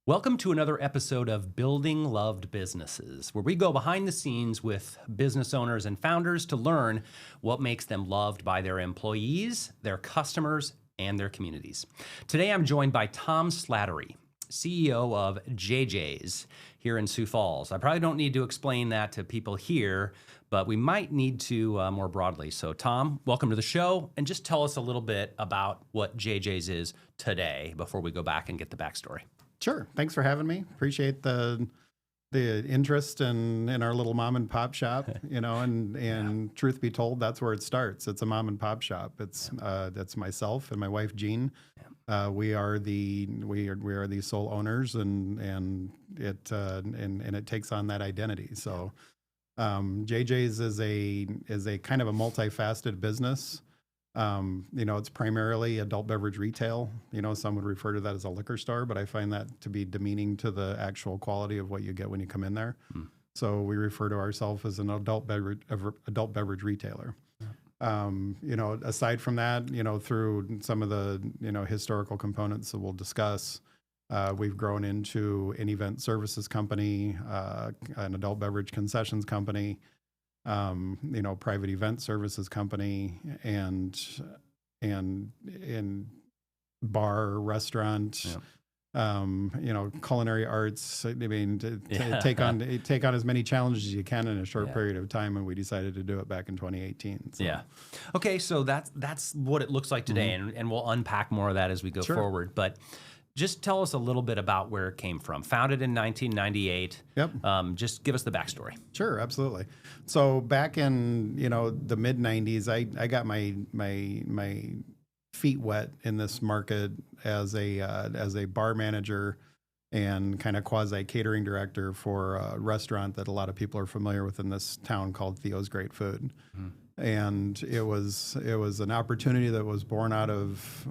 Welcome to another episode of Building Loved Businesses, where we go behind the scenes with business owners and founders to learn what makes them loved by their employees, their customers, and their communities. Today, I'm joined by Tom Slattery, CEO of JJ's here in Sioux Falls. I probably don't need to explain that to people here, but we might need to more broadly. So Tom, welcome to the show, and just tell us a little bit about what JJ's is today before we go back and get the backstory. Sure. Thanks for having me. Appreciate the interest in our little mom and pop shop, and truth be told, that's where it starts. It's a mom and pop shop. That's myself and my wife, Jean. We are the sole owners and it takes on that identity. So, JJ's is a kind of a multifaceted business. It's primarily adult beverage retail. Some would refer to that as a liquor store, but I find that to be demeaning to the actual quality of what you get when you come in there. So we refer to ourselves as an adult beverage retailer. Aside from that, through some of the, historical components that we'll discuss, we've grown into an event services company, an adult beverage concessions company, private event services company, and bar, restaurant, culinary arts. I mean, take on as many challenges as you can in a short period of time, and we decided to do it back in 2018. So. Yeah. Okay, so that's what it looks like today, and we'll unpack more of that as we go forward. But just tell us a little bit about where it came from. Founded in 1998. Yep. Just give us the backstory. Sure, absolutely. So back in the mid 90s, I got my feet wet in this market as a bar manager and kind of quasi catering director for a restaurant that a lot of people are familiar with in this town called Theo's Great Food. And it was an opportunity that was born out of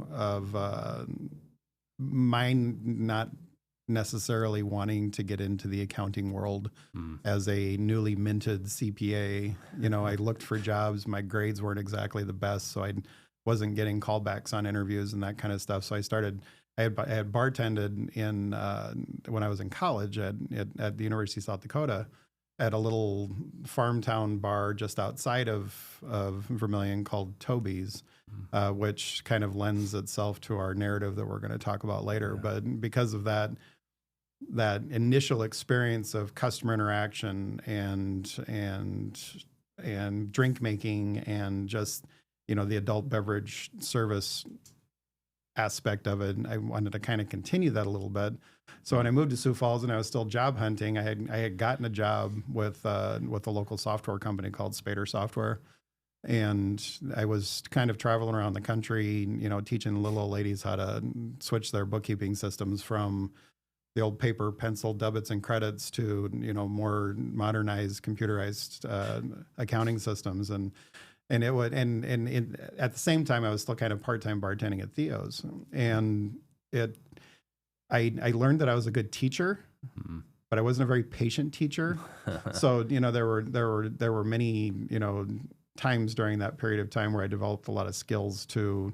mine not necessarily wanting to get into the accounting world as a newly minted CPA. I looked for jobs. My grades weren't exactly the best, so I wasn't getting callbacks on interviews and that kind of stuff. So I had bartended when I was in college at the University of South Dakota at a little farm town bar just outside of Vermilion called Toby's. Which kind of lends itself to our narrative that we're going to talk about later. But because of that initial experience of customer interaction and drink making and just, the adult beverage service aspect of it, I wanted to kind of continue that a little bit. So when I moved to Sioux Falls and I was still job hunting, I had gotten a job with a local software company called Spader Software. And I was kind of traveling around the country, teaching little old ladies how to switch their bookkeeping systems from the old paper, pencil, debits and credits to, more modernized, computerized accounting systems. And at the same time, I was still kind of part-time bartending at Theo's. And I learned that I was a good teacher, but I wasn't a very patient teacher. So, there were many, times during that period of time where I developed a lot of skills to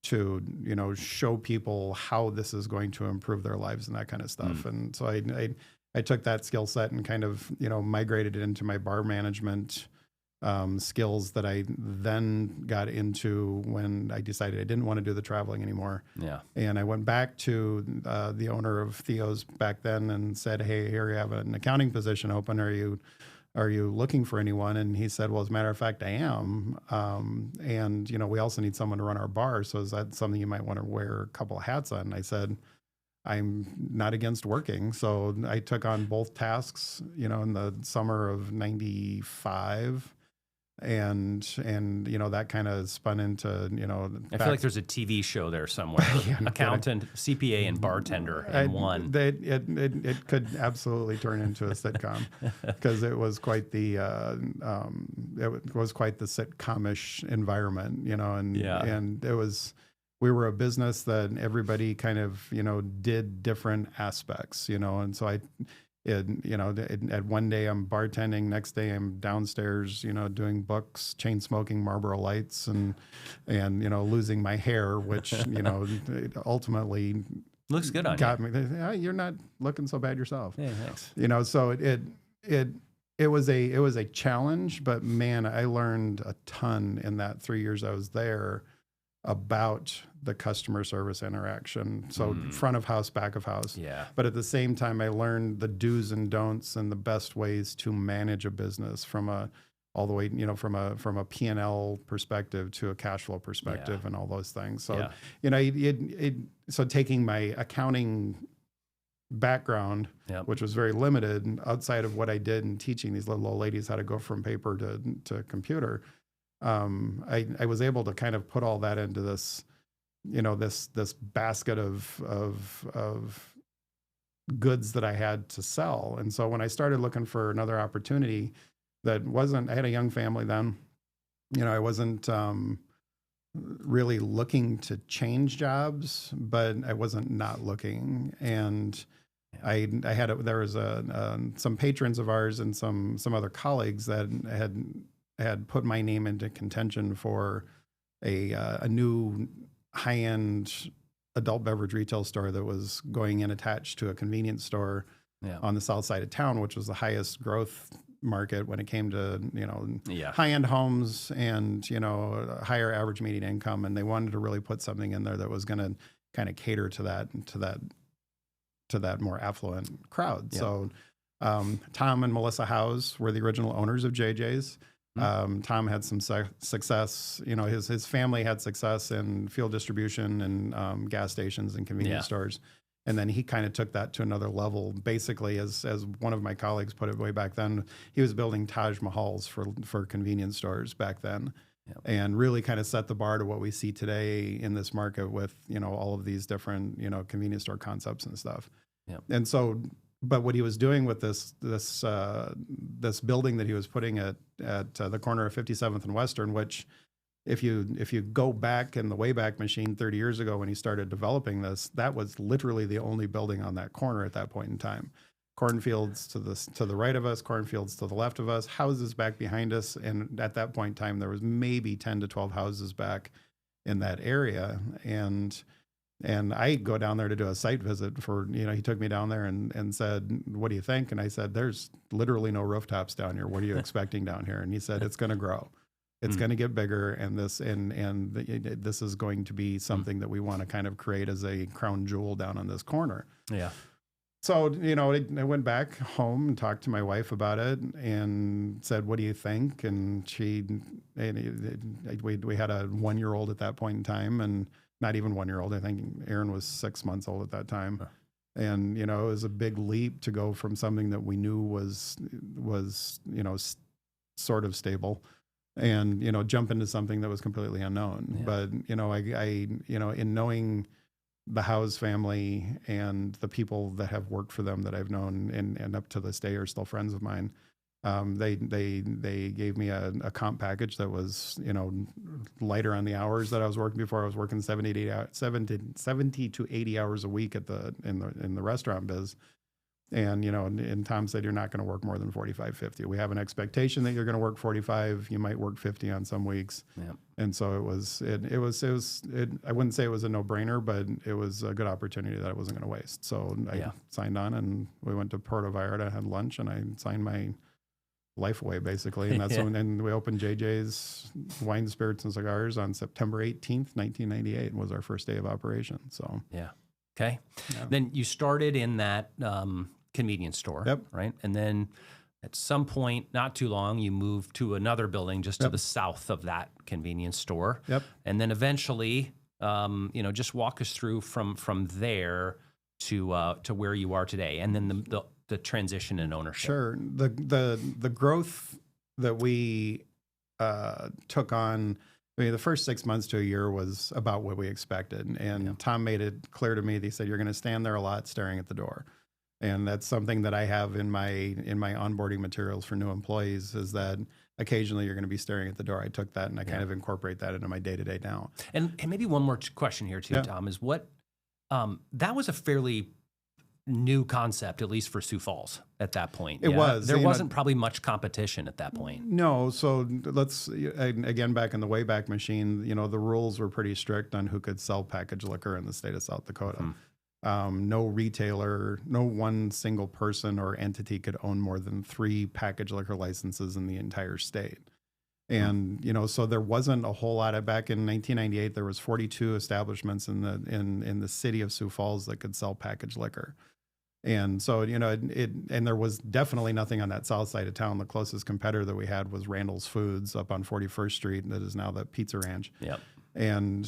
show people how this is going to improve their lives and that kind of stuff. And so I took that skill set and kind of, migrated it into my bar management skills that I then got into when I decided I didn't want to do the traveling anymore. Yeah. And I went back to the owner of Theo's back then and said, "Hey, here you have an accounting position open. Are you looking for anyone?" And he said, "Well, as a matter of fact, I am. And, we also need someone to run our bar. So is that something you might want to wear a couple of hats on?" And I said, "I'm not against working." So I took on both tasks, in the summer of 95. And that kind of spun into, I feel like there's a TV show there somewhere. Accountant, CPA, and bartender in one. It could absolutely turn into a sitcom because it was quite the sitcomish environment, and we were a business that everybody kind of, did different aspects, and so at one day I'm bartending, next day I'm downstairs, doing books, chain smoking Marlboro Lights and losing my hair, which, ultimately Looks good on got you. me. They say, "Oh, you're not looking so bad yourself." Yeah, thanks. You know, so it was a challenge, but man, I learned a ton in that 3 years I was there about the customer service interaction. So front of house, back of house. Yeah. But at the same time, I learned the do's and don'ts and the best ways to manage a business from all the way, you know, from a P&L perspective to a cash flow perspective and all those things. So, you know, so taking my accounting background, which was very limited outside of what I did in teaching these little old ladies how to go from paper to computer, I was able to kind of put all that into this, you know, this basket of goods that I had to sell. And so when I started looking for another opportunity that wasn't, I had a young family then, you know, I wasn't really looking to change jobs, but I wasn't not looking. And there was some patrons of ours and some other colleagues that had put my name into contention for a new high-end adult beverage retail store that was going in attached to a convenience store on the south side of town, which was the highest growth market when it came to, you know, high-end homes and, you know, higher average median income. And they wanted to really put something in there that was going to kind of cater to that more affluent crowd. So Tom and Melissa Howes were the original owners of JJ's. Tom had some success. You know, his family had success in field distribution and gas stations and convenience stores. And then he kind of took that to another level. Basically, as one of my colleagues put it way back then, he was building Taj Mahals for convenience stores back then. And really kind of set the bar to what we see today in this market with, you know, all of these different, you know, convenience store concepts and stuff. And so, but what he was doing with this building that he was putting at the corner of 57th and Western, which if you go back in the Wayback Machine 30 years ago when he started developing this, that was literally the only building on that corner at that point in time. Cornfields to the right of us, cornfields to the left of us, houses back behind us, and at that point in time there was maybe 10 to 12 houses back in that area. And I go down there to do a site visit for, you know, he took me down there and said, "What do you think?" And I said, "There's literally no rooftops down here. What are you expecting down here?" And he said, "It's going to grow. It's going to get bigger. And this is going to be something that we want to kind of create as a crown jewel down on this corner." So, you know, I went back home and talked to my wife about it and said, "What do you think?" And we had a 1-year-old at that point in time, and not even 1-year-old. I think Aaron was 6 months old at that time. And, you know, it was a big leap to go from something that we knew was, you know, sort of stable and, you know, jump into something that was completely unknown. But, you know, I you know, in knowing the Howes family and the people that have worked for them that I've known and up to this day are still friends of mine, they gave me a comp package that was, you know, lighter on the hours that I was working before. I was working 70 to 80 hours a week in the restaurant biz. And, you know, and Tom said, "You're not going to work more than 45, 50. We have an expectation that you're going to work 45. You might work 50 on some weeks." And so it was, I wouldn't say it was a no-brainer, but it was a good opportunity that I wasn't going to waste. So I signed on and we went to Puerto Vallarta, had lunch, and I signed my life away basically. And that's when we opened JJ's Wine, Spirits, and Cigars on September 18th, 1998 was our first day of operation. So, Then you started in that convenience store, right? And then at some point, not too long, you moved to another building just to the south of that convenience store. And then eventually, you know, just walk us through from there to where you are today, and then the transition in ownership. Sure. The growth that we took on, I mean, the first 6 months to a year was about what we expected. And Tom made it clear to me, he said, "You're going to stand there a lot staring at the door." And that's something that I have in my onboarding materials for new employees, is that occasionally you're going to be staring at the door. I took that and I kind of incorporate that into my day-to-day now. And maybe one more question here too, Tom, is what, that was a fairly new concept, at least for Sioux Falls at that point. It was. There wasn't probably much competition at that point. No. So let's, again, back in the Wayback Machine, you know, the rules were pretty strict on who could sell packaged liquor in the state of South Dakota. No retailer, no one single person or entity could own more than 3 packaged liquor licenses in the entire state. And, so there wasn't a whole lot of, back in 1998, there was 42 establishments in the city of Sioux Falls that could sell packaged liquor. And so, and there was definitely nothing on that south side of town. The closest competitor that we had was Randall's Foods up on 41st Street. That is now the Pizza Ranch. Yep. And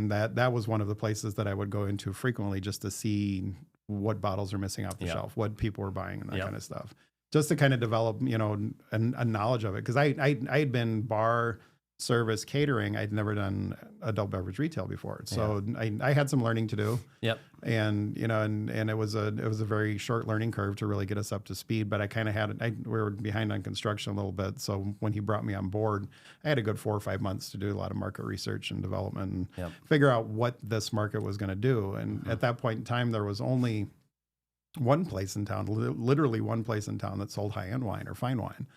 that was one of the places that I would go into frequently just to see what bottles are missing off the shelf, what people were buying and that kind of stuff. Just to kind of develop, a knowledge of it. Because I had been bar, service, catering. I'd never done adult beverage retail before. So I had some learning to do. Yep. And, and it was a very short learning curve to really get us up to speed. But I kind of we were behind on construction a little bit. So when he brought me on board, I had a good 4 or 5 months to do a lot of market research and development and figure out what this market was going to do. And at that point in time, there was only one place in town, literally one place in town that sold high-end wine or fine wine.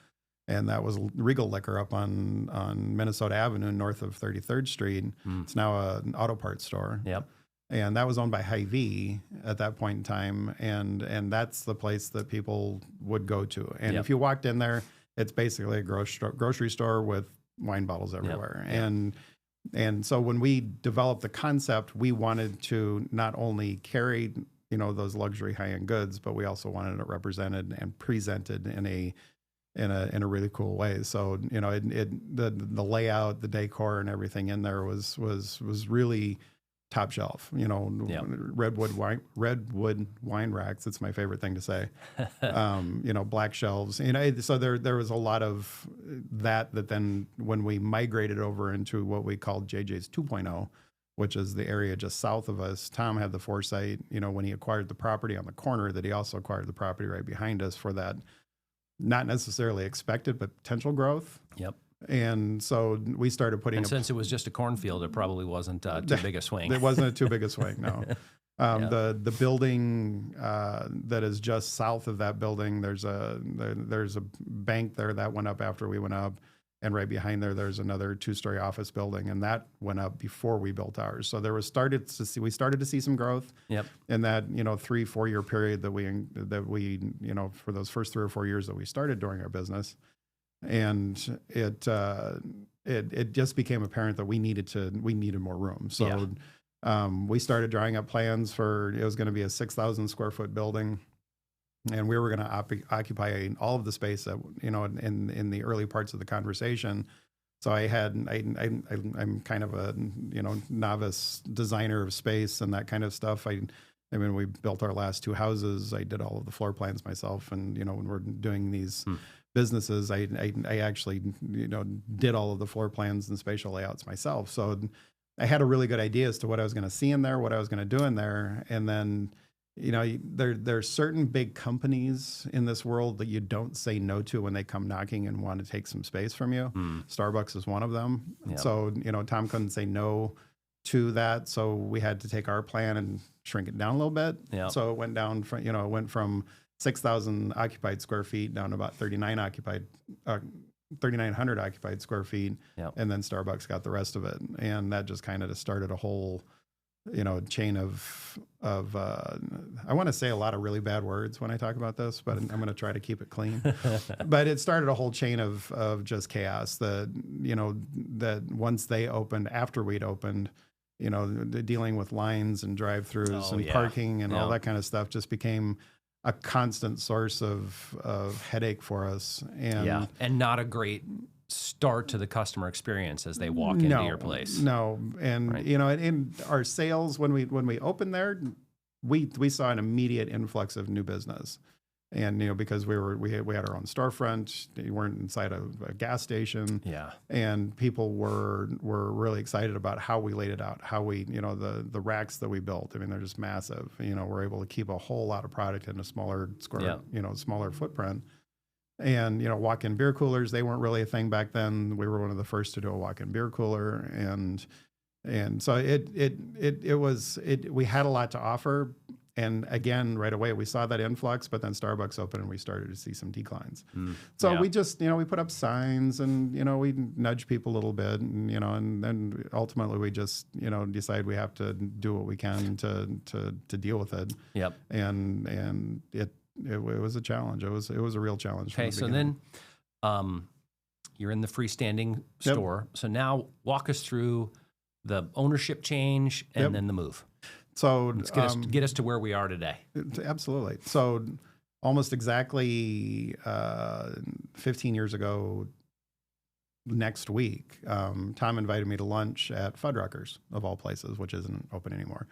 And that was Regal Liquor up on Minnesota Avenue, north of 33rd Street. It's now an auto parts store. Yep. And that was owned by Hy-Vee at that point in time. And that's the place that people would go to. And if you walked in there, it's basically a grocery store with wine bottles everywhere. Yep. And so when we developed the concept, we wanted to not only carry those luxury high-end goods, but we also wanted it represented and presented in a really cool way. So, the layout, the decor and everything in there was really top shelf, redwood wine racks. It's my favorite thing to say. Black shelves, so there was a lot of that then when we migrated over into what we called JJ's 2.0, which is the area just south of us. Tom had the foresight, when he acquired the property on the corner, that he also acquired the property right behind us for that not necessarily expected, but potential growth. Yep. And so we started putting. And since it was just a cornfield, it probably wasn't too big a swing. It wasn't too big a swing, no. The building that is just south of that building, there's a bank there that went up after we went up. And right behind there's another 2-story office building, and that went up before we built ours. So we started to see some growth. Yep. In that 3-4 year period that we for those first 3 or 4 years that we started doing our business, and it just became apparent that we needed more room. So we started drawing up plans for it was going to be a 6,000 square foot building. And we were going to occupy all of the space that, in the early parts of the conversation. So I'm kind of a, novice designer of space and that kind of stuff. I mean, we built our last 2 houses. I did all of the floor plans myself. And, when we're doing these businesses, I actually, did all of the floor plans and spatial layouts myself. So I had a really good idea as to what I was going to see in there, what I was going to do in there. And then, there's certain big companies in this world that you don't say no to when they come knocking and want to take some space from you. Starbucks is one of them. Yep. So, Tom couldn't say no to that. So we had to take our plan and shrink it down a little bit. Yep. So it went down from, it went from 6,000 occupied square feet down to about 3,900 occupied square feet. Yep. And then Starbucks got the rest of it. And that just kind of started a whole chain of I want to say a lot of really bad words when I talk about this, but I'm going to try to keep it clean. But it started a whole chain of just chaos that, that once they opened, after we'd opened, dealing with lines and drive-throughs and parking and all that kind of stuff just became a constant source of headache for us. And not a great start to the customer experience as they walk into your place. No. And, in our sales, when we opened there, we saw an immediate influx of new business. And, because we had our own storefront, we weren't inside a gas station. Yeah. And people were really excited about how we laid it out, how we, the racks that we built. I mean, they're just massive. We're able to keep a whole lot of product in a smaller smaller footprint. And, walk-in beer coolers, they weren't really a thing back then. We were one of the first to do a walk-in beer cooler. And so we had a lot to offer. And again, right away, we saw that influx, but then Starbucks opened and we started to see some declines. So Yeah. we just, we put up signs and, we nudge people a little bit and, and then ultimately we just, decide we have to do what we can to deal with it. Yep. And it was a challenge. It was a real challenge. Okay. So then, you're in the freestanding store. So now walk us through the ownership change and then the move. So Let's get us to where we are today. Absolutely. So almost exactly 15 years ago next week, Tom invited me to lunch at Fuddruckers, of all places, which isn't open anymore.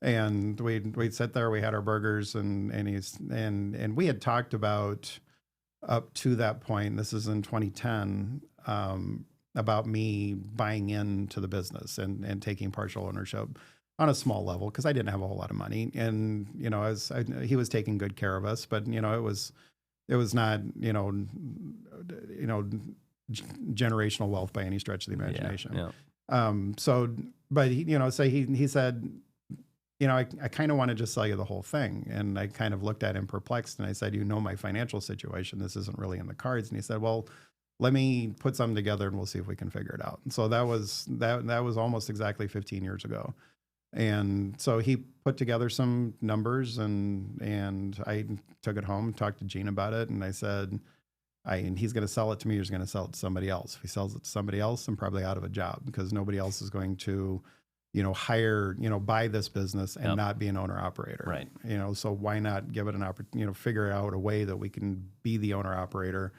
And we'd sit there, we had our burgers, and we had talked about up to that point, this is in 2010, about me buying into the business and taking partial ownership on a small level, because I didn't have a whole lot of money, and he was taking good care of us, but it was not generational wealth by any stretch of the imagination. But he said, I kind of want to just sell you the whole thing, and I kind of looked at him perplexed, and I said, my financial situation, this isn't really in the cards. And he said, well, let me put something together and we'll see if we can figure it out. And so that was almost exactly 15 years ago. And so he put together some numbers, and I took it home, talked to Gene about it, and I said, and he's going to sell it to me, or he's going to sell it to somebody else. If he sells it to somebody else, I'm probably out of a job, because nobody else is going to, hire, buy this business and not be an owner operator. Right. So why not give it an opportunity, figure out a way that we can be the owner operator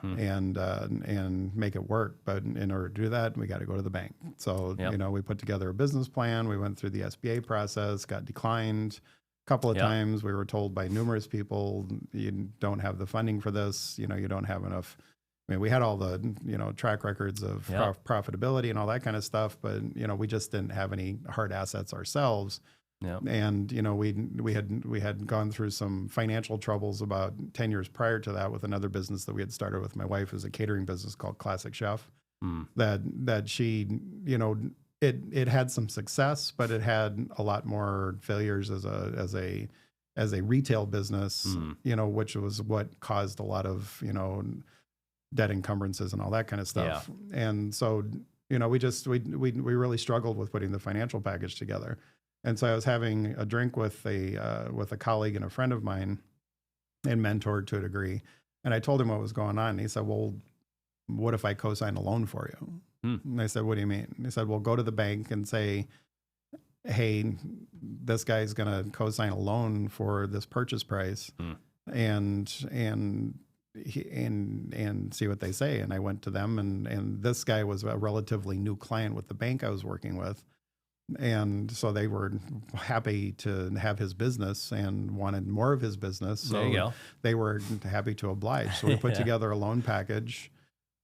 and make it work. But in order to do that, we got to go to the bank. So, we put together a business plan. We went through the SBA process, got declined a couple of times. We were told by numerous people, you don't have the funding for this. You don't have enough. I mean, we had all the, track records of profitability and all that kind of stuff, but, we just didn't have any hard assets ourselves. Yeah. And, we had gone through some financial troubles about 10 years prior to that with another business that we had started with my wife, as a catering business called Classic Chef, that she, it had some success, but it had a lot more failures as a retail business, which was what caused a lot of, debt encumbrances and all that kind of stuff. Yeah. And so, we really struggled with putting the financial package together. And so I was having a drink with a colleague and a friend of mine, and mentored to a degree. And I told him what was going on. And he said, well, what if I co-sign a loan for you? And I said, what do you mean? And he said, well, go to the bank and say, hey, this guy's going to co-sign a loan for this purchase price, and see what they say. And I went to them, and this guy was a relatively new client with the bank I was working with. And so they were happy to have his business and wanted more of his business. So there you go. They were happy to oblige. So we put together a loan package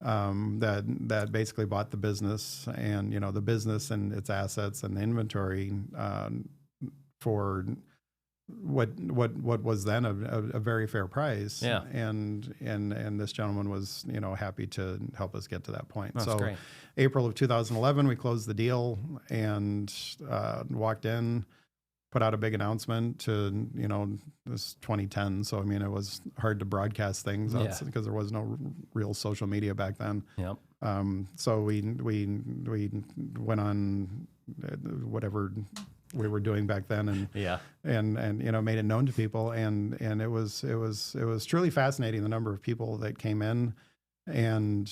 that basically bought the business, and the business and its assets and the inventory for what was then a very fair price. Yeah. And this gentleman was, happy to help us get to that point. That's so great. April of 2011, we closed the deal and walked in, put out a big announcement to, this 2010. So, I mean, it was hard to broadcast things because there was no real social media back then. Yep. So we went on whatever we were doing back then, and made it known to people, and it was truly fascinating, the number of people that came in and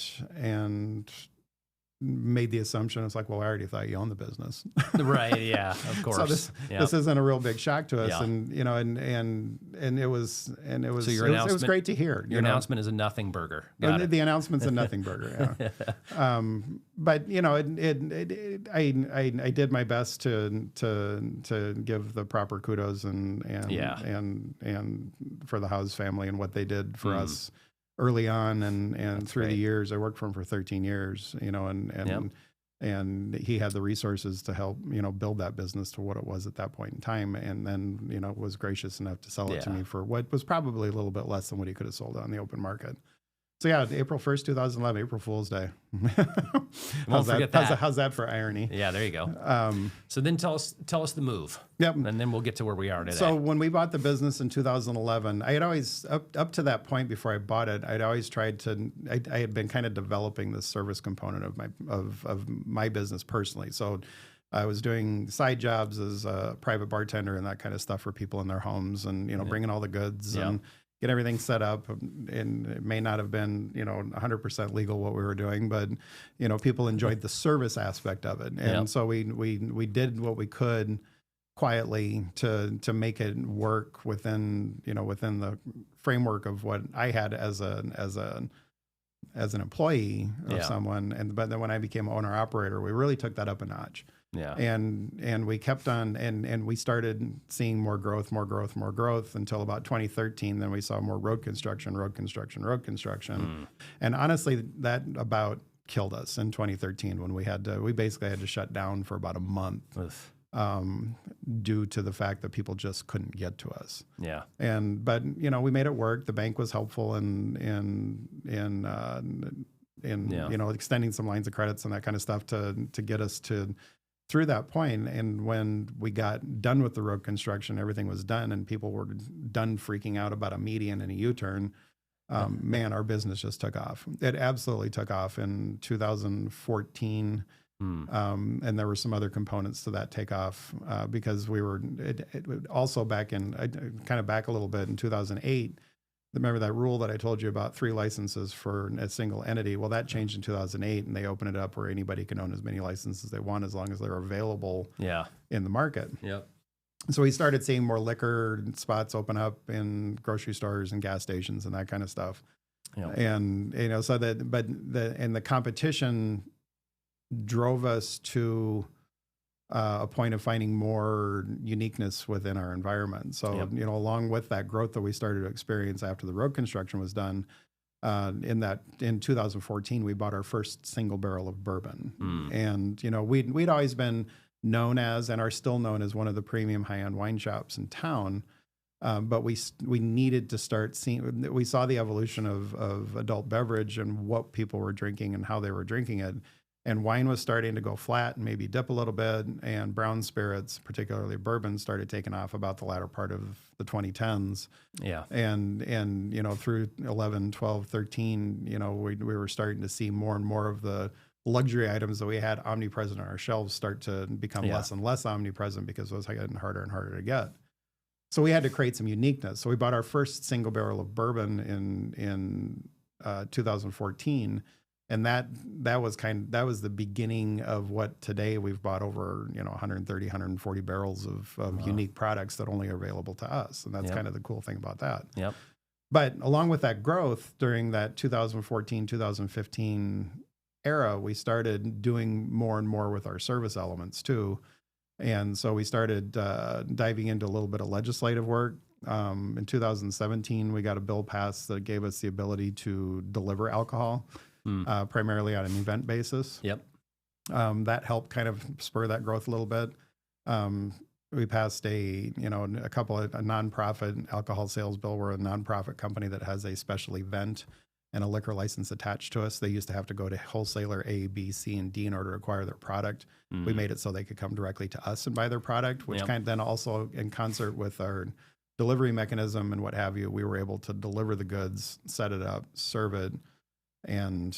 made the assumption, it's like, well, I already thought you owned the business. Right. Yeah, of course. So this isn't a real big shock to us. And, it was great to hear. Your announcement is a nothing burger. The announcement's a nothing burger. Yeah. But I did my best to give the proper kudos and for the House family and what they did for us early on, and That's through great. the years. I worked for him for 13 years, and he had the resources to help, build that business to what it was at that point in time. And then, was gracious enough to sell it to me for what was probably a little bit less than what he could have sold it on the open market. So yeah, April 1st, 2011, April Fool's Day. Won't forget that. How's that for irony? Yeah, there you go. So then tell us the move. Yep. And then we'll get to where we are today. So when we bought the business in 2011, I had always, up to that point before I bought it, I'd always tried to, I had been kind of developing the service component of my business personally. So I was doing side jobs as a private bartender and that kind of stuff for people in their homes, and, bringing all the goods and get everything set up. And it may not have been, 100% legal what we were doing, but, people enjoyed the service aspect of it. And so we did what we could quietly to make it work within the framework of what I had as an employee of someone. But then when I became owner operator, we really took that up a notch. Yeah. And we kept on, and we started seeing more growth until about 2013. Then we saw more road construction. And honestly, that about killed us in 2013 when we basically had to shut down for about a month. Due to the fact that people just couldn't get to us. Yeah. But we made it work. The bank was helpful in extending some lines of credits and that kind of stuff to get us through that point. And when we got done with the road construction, everything was done and people were done freaking out about a median and a U-turn. Man, our business just took off. It absolutely took off in 2014. And there were some other components to that takeoff because we were also back a little bit in 2008. Remember that rule that I told you about 3 licenses for a single entity? Well, that changed in 2008, and they opened it up where anybody can own as many licenses as they want as long as they're available in the market. Yep. So we started seeing more liquor spots open up in grocery stores and gas stations and that kind of stuff. Yep. And the competition drove us to a point of finding more uniqueness within our environment. So, along with that growth that we started to experience after the road construction was done, in 2014, we bought our first single barrel of bourbon. And, we'd always been known as, and are still known as, one of the premium high-end wine shops in town. But we needed to start seeing, we saw the evolution of adult beverage and what people were drinking and how they were drinking it. And wine was starting to go flat and maybe dip a little bit. And brown spirits, particularly bourbon, started taking off about the latter part of the 2010s. Yeah. And through 11, 12, 13, we were starting to see more and more of the luxury items that we had omnipresent on our shelves start to become less and less omnipresent because it was getting harder and harder to get. So we had to create some uniqueness. So we bought our first single barrel of bourbon in 2014. And that was the beginning of what today we've bought over 130, 140 barrels of unique products that only are available to us, and that's kind of the cool thing about that. Yep. But along with that growth during that 2014, 2015 era, we started doing more and more with our service elements too, and so we started diving into a little bit of legislative work. In 2017, we got a bill passed that gave us the ability to deliver alcohol. Primarily on an event basis. Yep. That helped kind of spur that growth a little bit. We passed a nonprofit alcohol sales bill. We're a nonprofit company that has a special event and a liquor license attached to us. They used to have to go to wholesaler A, B, C, and D in order to acquire their product. We made it so they could come directly to us and buy their product, which kind of then also in concert with our delivery mechanism and what have you, we were able to deliver the goods, set it up, serve it, and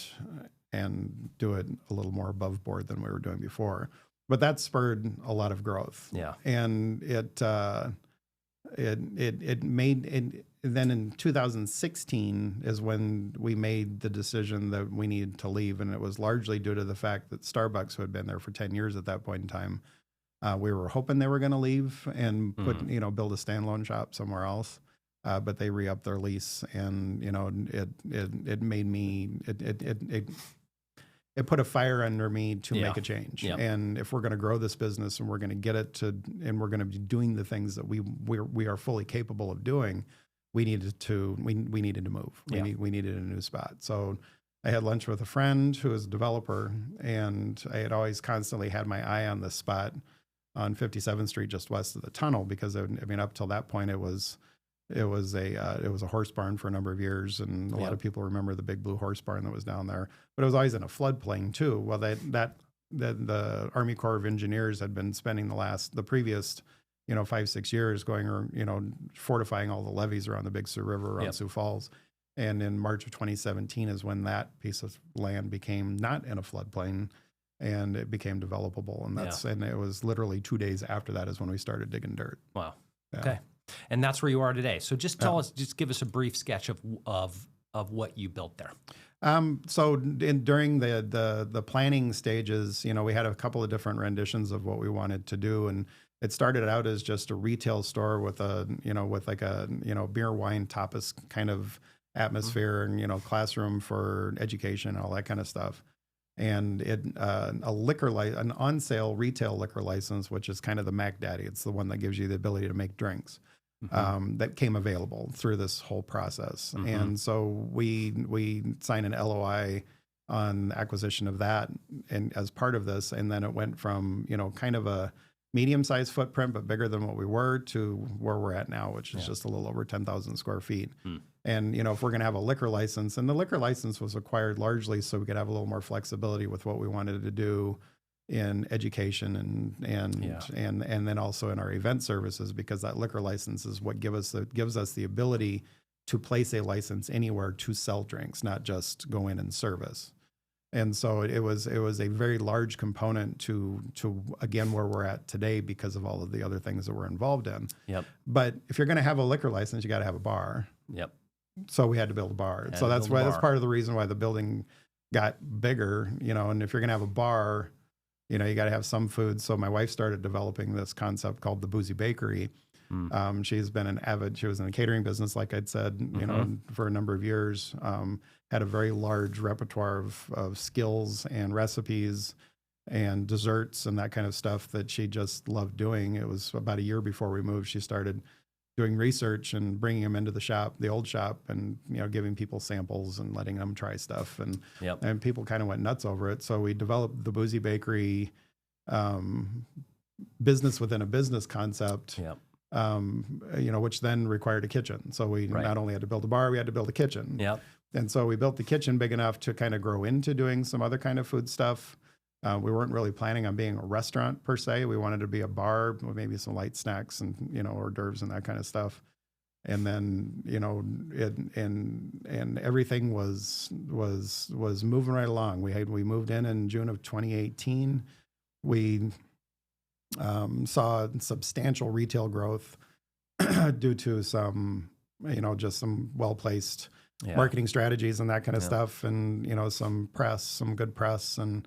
do it a little more above board than we were doing before. But that spurred a lot of growth. Yeah. And it made then in 2016 is when we made the decision that we needed to leave. And it was largely due to the fact that Starbucks, who had been there for 10 years at that point in time, we were hoping they were going to leave and build a standalone shop somewhere else. But they re-upped their lease, and it made me it put a fire under me to make a change. Yep. And if we're going to grow this business and we're going to get it to, and we're going to be doing the things that we are fully capable of doing, we needed to move. We needed a new spot. So I had lunch with a friend who is a developer, and I had always constantly had my eye on this spot on 57th Street, just west of the tunnel, because up till that point it was It was a horse barn for a number of years, and a lot of people remember the big blue horse barn that was down there. But it was always in a floodplain too. Well, the Army Corps of Engineers had been spending the previous 5-6 years going fortifying all the levees around the Big Sioux River around Sioux Falls. And in March of 2017 is when that piece of land became not in a floodplain, and it became developable. And and it was literally 2 days after that is when we started digging dirt. Wow. Yeah. Okay. And that's where you are today. So just give us a brief sketch of what you built there. So during the planning stages, we had a couple of different renditions of what we wanted to do, and it started out as just a retail store with a beer, wine, tapas kind of atmosphere, and classroom for education and all that kind of stuff. And an on-sale retail liquor license, which is kind of the Mac Daddy. It's the one that gives you the ability to make drinks. That came available through this whole process. And so we signed an LOI on acquisition of that, and as part of this, and then it went from kind of a medium-sized footprint, but bigger than what we were, to where we're at now, which is just a little over 10,000 square feet. And if we're going to have a liquor license, and the liquor license was acquired largely so we could have a little more flexibility with what we wanted to do in education and then also in our event services, because that liquor license is what gives us the ability to place a license anywhere to sell drinks, not just go in and service. And so it was a very large component to again where we're at today because of all of the other things that we're involved in. But if you're going to have a liquor license, you got to have a bar. So we had to build a bar. So that's part of the reason why the building got bigger. And if you're going to have a bar, you got to have some food. So my wife started developing this concept called the Boozy Bakery. She's been she was in the catering business, like I'd said, for a number of years. Had a very large repertoire of skills and recipes and desserts and that kind of stuff that she just loved doing. It was about a year before we moved. She started doing research and bringing them into the old shop, and giving people samples and letting them try stuff, and people kind of went nuts over it. So we developed the Boozy Bakery, business within a business concept, which then required a kitchen. So we not only had to build a bar, we had to build a kitchen. And so we built the kitchen big enough to kind of grow into doing some other kind of food stuff. We weren't really planning on being a restaurant per se. We wanted to be a bar with maybe some light snacks and hors d'oeuvres and that kind of stuff. And then and everything was moving right along. We moved in June of 2018. We saw substantial retail growth due to some just some well-placed marketing strategies and that kind of stuff, and some good press, and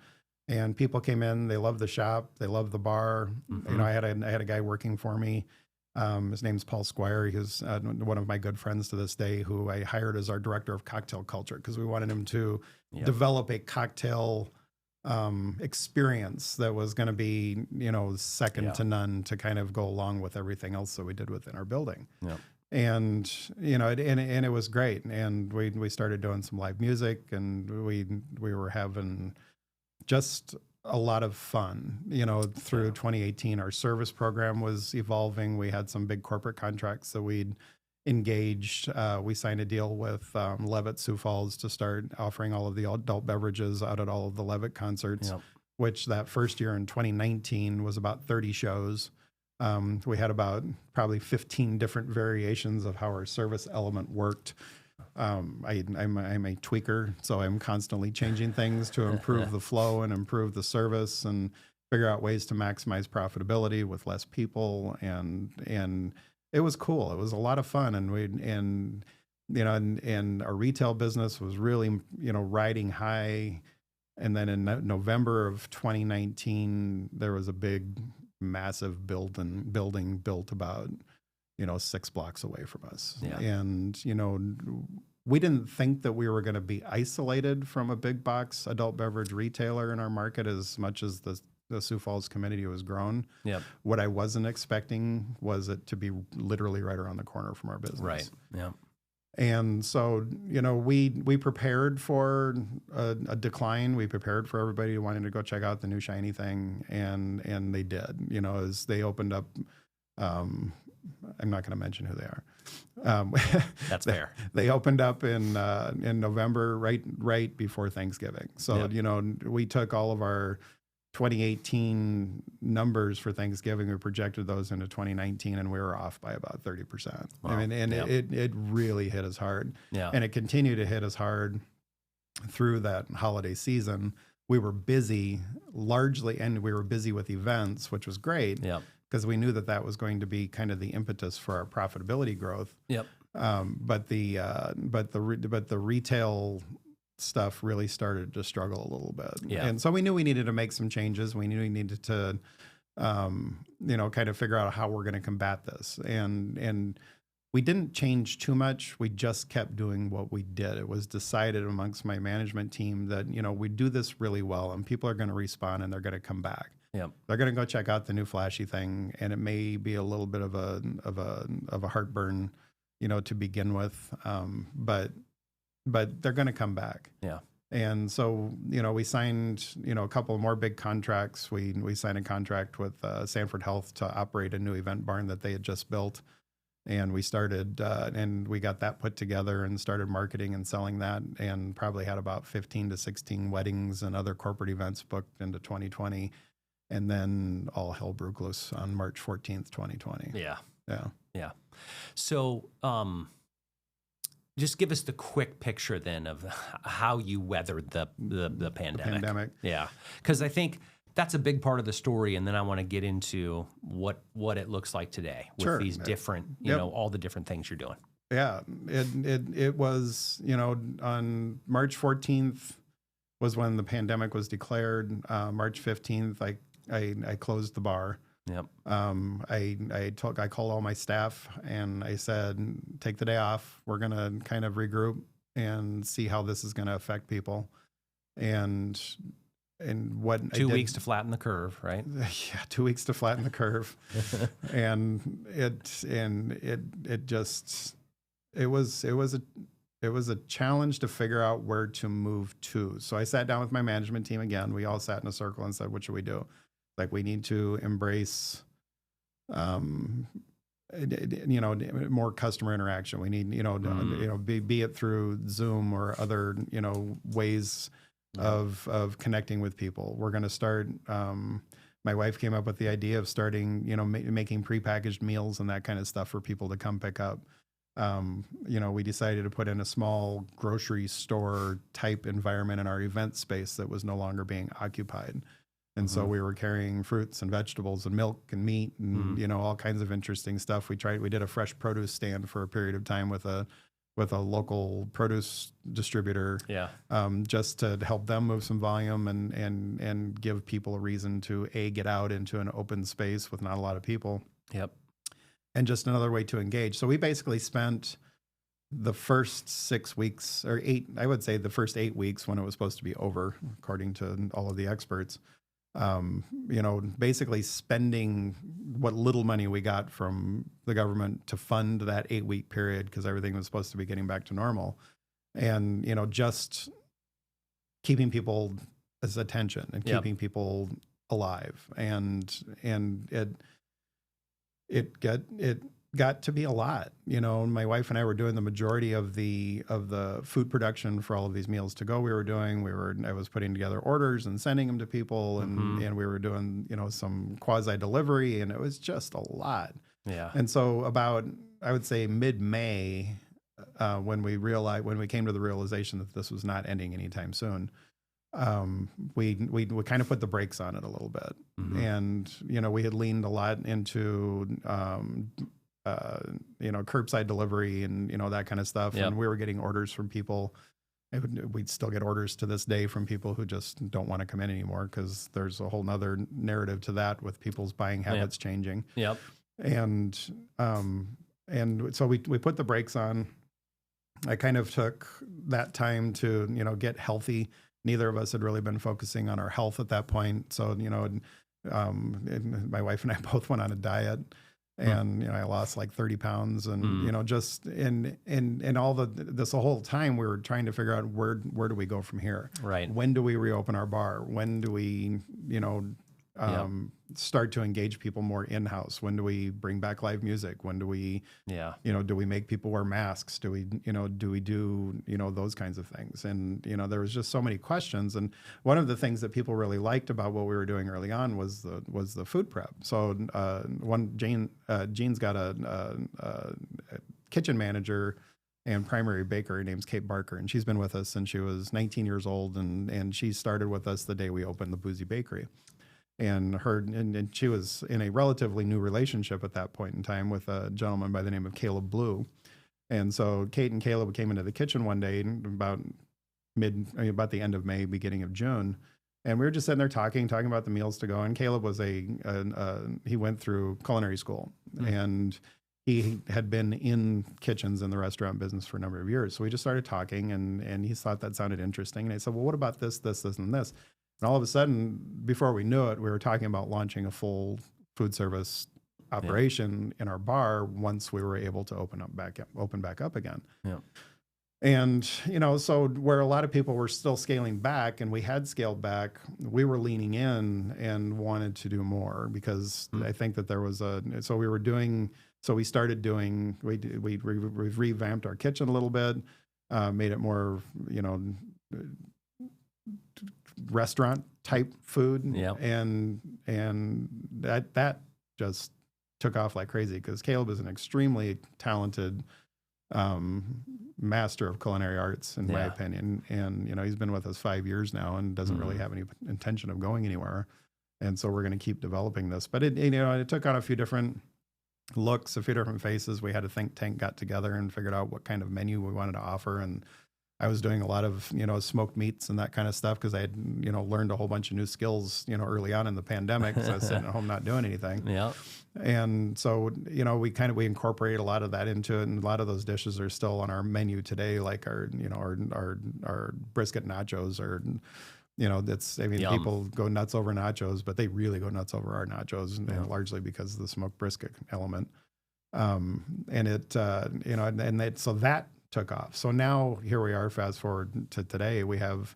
people came in. They loved the shop. They loved the bar. I had a guy working for me. His name's Paul Squire. He's one of my good friends to this day, who I hired as our director of cocktail culture, because we wanted him to develop a cocktail experience that was going to be second to none, to kind of go along with everything else that we did within our building. And and it was great. And we started doing some live music, and we were having just a lot of fun. Through 2018, our service program was evolving. We had some big corporate contracts that we'd engaged. We signed a deal with Levitt Sioux Falls to start offering all of the adult beverages out at all of the Levitt concerts, which that first year in 2019 was about 30 shows. We had about probably 15 different variations of how our service element worked. I'm a tweaker, so I'm constantly changing things to improve the flow and improve the service and figure out ways to maximize profitability with less people. And it was cool. It was a lot of fun. And our retail business was really, riding high. And then in November of 2019, there was a big, massive building built about 6 blocks away from us. And we didn't think that we were going to be isolated from a big box adult beverage retailer in our market as much as the Sioux Falls community was grown. What I wasn't expecting was it to be literally right around the corner from our business. And so, we prepared for a decline. We prepared for everybody wanting to go check out the new shiny thing, and they did. As they opened up I'm not going to mention who they are. That's fair. They opened up in November, right before Thanksgiving. So, we took all of our 2018 numbers for Thanksgiving, we projected those into 2019, and we were off by about 30%. Wow. I mean, and it really hit us hard. Yeah. And it continued to hit us hard through that holiday season. We were busy largely, and we were busy with events, which was great. Yep. Because we knew that was going to be kind of the impetus for our profitability growth. Yep. But the retail stuff really started to struggle a little bit. Yeah. And so we knew we needed to make some changes. We knew we needed to, kind of figure out how we're going to combat this. And we didn't change too much. We just kept doing what we did. It was decided amongst my management team that, we do this really well, and people are going to respond and they're going to come back. Yep. They're going to go check out the new flashy thing, and it may be a little bit of a heartburn, to begin with. But they're going to come back. Yeah. And so, we signed, a couple more big contracts. We signed a contract with Sanford Health to operate a new event barn that they had just built. And we started, and we got that put together and started marketing and selling that, and probably had about 15 to 16 weddings and other corporate events booked into 2020. And then all hell broke loose on March 14th, 2020. Yeah. Yeah. Yeah. So, just give us the quick picture then of how you weathered the pandemic. The pandemic. Yeah. Because I think that's a big part of the story, and then I want to get into what it looks like today with these different, all the different things you're doing. Yeah. It was, on March 14th was when the pandemic was declared. March 15th, I closed the bar. Yep. I called all my staff and I said, take the day off. We're going to kind of regroup and see how this is going to affect people. And what 2 weeks to flatten the curve, right? Yeah. 2 weeks to flatten the curve. and it was a challenge to figure out where to move to. So I sat down with my management team again. We all sat in a circle and said, what should we do? We need to embrace, more customer interaction. We need, be it through Zoom or other, ways of connecting with people. We're going to start, my wife came up with the idea of starting, making prepackaged meals and that kind of stuff for people to come pick up. We decided to put in a small grocery store type environment in our event space that was no longer being occupied. And so we were carrying fruits and vegetables and milk and meat and, all kinds of interesting stuff. We did a fresh produce stand for a period of time with a local produce distributor. Yeah. Just to help them move some volume and give people a reason to get out into an open space with not a lot of people. Yep. And just another way to engage. So we basically spent the first 6 weeks or I would say the first 8 weeks when it was supposed to be over, according to all of the experts, basically spending what little money we got from the government to fund that 8-week period because everything was supposed to be getting back to normal. And, just keeping people's attention and keeping people alive. And it got to be a lot. My wife and I were doing the majority of the food production for all of these meals to go I was putting together orders and sending them to people, and we were doing some quasi delivery, and it was just a lot. Yeah. And so about, I would say, mid-May, when we came to the realization that this was not ending anytime soon, we kind of put the brakes on it a little bit. And we had leaned a lot into curbside delivery and that kind of stuff. Yep. And we were getting orders from people. We'd still get orders to this day from people who just don't want to come in anymore because there's a whole nother narrative to that with people's buying habits changing. Yep. And so we put the brakes on. I kind of took that time to get healthy. Neither of us had really been focusing on our health at that point. So my wife and I both went on a diet. And, I lost like 30 pounds and, just in all this whole time we were trying to figure out where do we go from here? Right. When do we reopen our bar? When do we, start to engage people more in-house? When do we bring back live music? When do we, do we make people wear masks? Do we do, those kinds of things? And, there was just so many questions. And one of the things that people really liked about what we were doing early on was the food prep. So Gene's got a kitchen manager and primary baker. Her name's Kate Barker, and she's been with us since she was 19 years old, and she started with us the day we opened the Boozy Bakery. And she was in a relatively new relationship at that point in time with a gentleman by the name of Caleb Blue. And so Kate and Caleb came into the kitchen one day about the end of May, beginning of June. And we were just sitting there talking about the meals to go. And Caleb was he went through culinary school, and he had been in kitchens in the restaurant business for a number of years. So we just started talking, and he thought that sounded interesting. And I said, well, what about this, and this? And all of a sudden, before we knew it, we were talking about launching a full food service operation in our bar once we were able to open back up again. Yeah. And, so where a lot of people were still scaling back, and we had scaled back, we were leaning in and wanted to do more, because I think that there was we started doing, we revamped our kitchen a little bit, made it more, restaurant type food. And that just took off like crazy, because Caleb is an extremely talented master of culinary arts, in my opinion. And, he's been with us 5 years now and doesn't really have any intention of going anywhere. And so we're going to keep developing this. But it took on a few different looks, a few different faces. We had a think tank got together and figured out what kind of menu we wanted to offer. And I was doing a lot of, smoked meats and that kind of stuff, because I had, learned a whole bunch of new skills, early on in the pandemic, because I was sitting at home not doing anything. Yeah. And so, we incorporated a lot of that into it, and a lot of those dishes are still on our menu today, like our brisket nachos, or, Yum. People go nuts over nachos, but they really go nuts over our nachos, and largely because of the smoked brisket element. So that took off. So now here we are, fast forward to today, we have,